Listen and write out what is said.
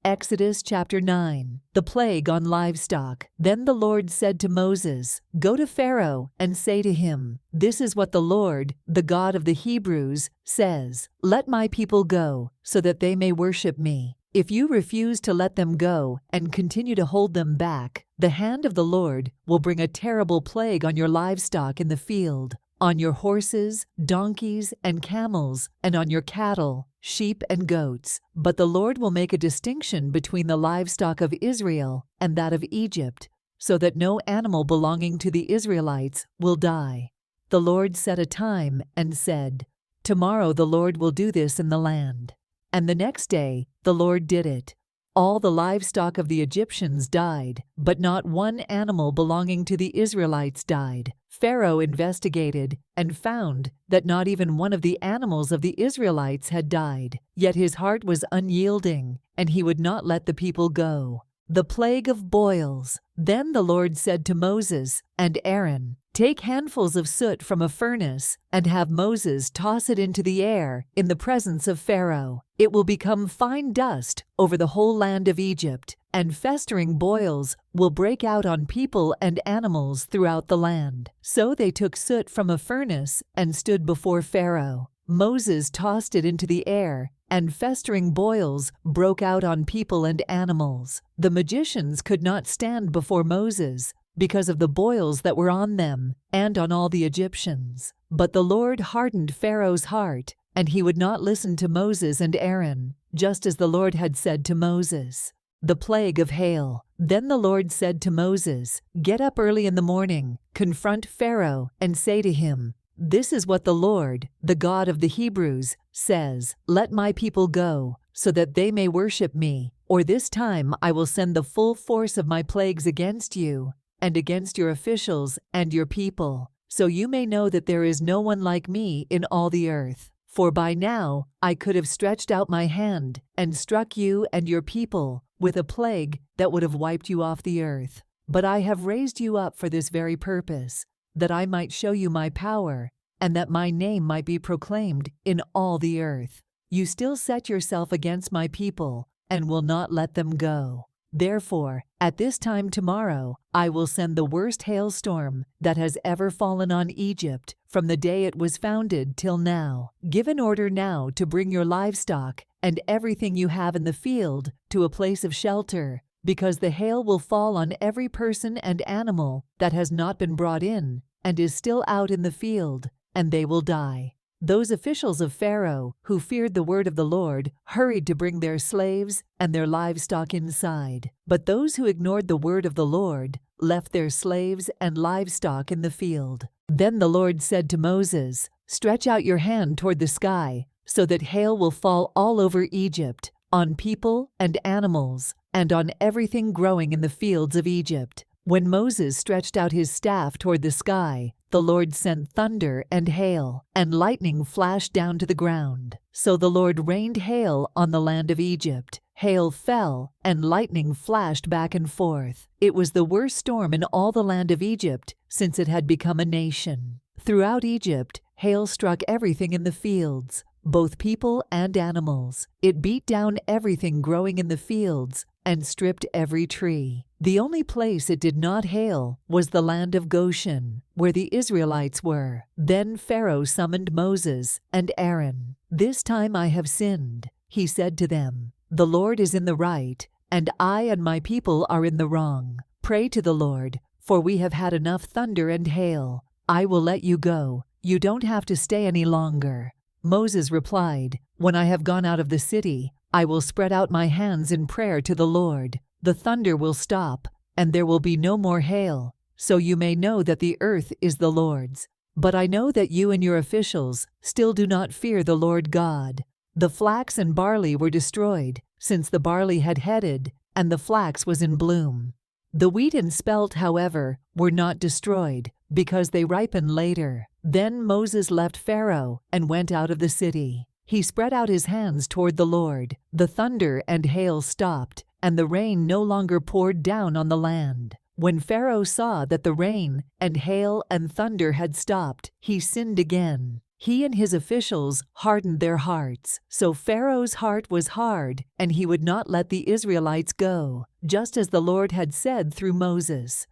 Exodus chapter 9. The plague on livestock. Then the Lord said to Moses, "Go to Pharaoh and say to him, 'This is what the Lord, the God of the Hebrews, says. Let my people go, so that they may worship me. If you refuse to let them go and continue to hold them back, the hand of the Lord will bring a terrible plague on your livestock in the field, on your horses, donkeys, and camels, and on your cattle, sheep and goats. But the Lord will make a distinction between the livestock of Israel and that of Egypt, so that no animal belonging to the Israelites will die.' The Lord set a time and said, 'Tomorrow the Lord will do this in the land.' And the next day the Lord did it. All the livestock of the Egyptians died, but not one animal belonging to the Israelites died. Pharaoh investigated and found that not even one of the animals of the Israelites had died. Yet his heart was unyielding, and he would not let the people go. The plague of boils. Then the Lord said to Moses and Aaron, "Take handfuls of soot from a furnace and have Moses toss it into the air in the presence of Pharaoh. It will become fine dust over the whole land of Egypt, and festering boils will break out on people and animals throughout the land." So they took soot from a furnace and stood before Pharaoh. Moses tossed it into the air, and festering boils broke out on people and animals. The magicians could not stand before Moses because of the boils that were on them and on all the Egyptians. But the Lord hardened Pharaoh's heart, and he would not listen to Moses and Aaron, just as the Lord had said to Moses. The plague of hail. Then the Lord said to Moses, "Get up early in the morning, confront Pharaoh, and say to him, 'This is what the Lord, the God of the Hebrews, says. Let my people go, so that they may worship me, or this time I will send the full force of my plagues against you and against your officials and your people, so you may know that there is no one like me in all the earth. For by now I could have stretched out my hand and struck you and your people with a plague that would have wiped you off the earth. But I have raised you up for this very purpose, that I might show you my power, and that my name might be proclaimed in all the earth. You still set yourself against my people and will not let them go. Therefore, at this time tomorrow, I will send the worst hailstorm that has ever fallen on Egypt from the day it was founded till now. Give an order now to bring your livestock and everything you have in the field to a place of shelter, because the hail will fall on every person and animal that has not been brought in and is still out in the field, and they will die." Those officials of Pharaoh who feared the word of the Lord hurried to bring their slaves and their livestock inside. But those who ignored the word of the Lord left their slaves and livestock in the field. Then the Lord said to Moses, "Stretch out your hand toward the sky, so that hail will fall all over Egypt, on people and animals, and on everything growing in the fields of Egypt." When Moses stretched out his staff toward the sky, the Lord sent thunder and hail, and lightning flashed down to the ground. So the Lord rained hail on the land of Egypt. Hail fell, and lightning flashed back and forth. It was the worst storm in all the land of Egypt since it had become a nation. Throughout Egypt, hail struck everything in the fields, both people and animals. It beat down everything growing in the fields and stripped every tree. The only place it did not hail was the land of Goshen, where the Israelites were. Then Pharaoh summoned Moses and Aaron. "This time I have sinned," he said to them. "The Lord is in the right, and I and my people are in the wrong. Pray to the Lord, for we have had enough thunder and hail. I will let you go. You don't have to stay any longer." Moses replied, "When I have gone out of the city, I will spread out my hands in prayer to the Lord. The thunder will stop, and there will be no more hail, so you may know that the earth is the Lord's. But I know that you and your officials still do not fear the Lord God." The flax and barley were destroyed, since the barley had headed, and the flax was in bloom. The wheat and spelt, however, were not destroyed, because they ripened later. Then Moses left Pharaoh and went out of the city. He spread out his hands toward the Lord. The thunder and hail stopped, and the rain no longer poured down on the land. When Pharaoh saw that the rain and hail and thunder had stopped, he sinned again. He and his officials hardened their hearts. So Pharaoh's heart was hard, and he would not let the Israelites go, just as the Lord had said through Moses.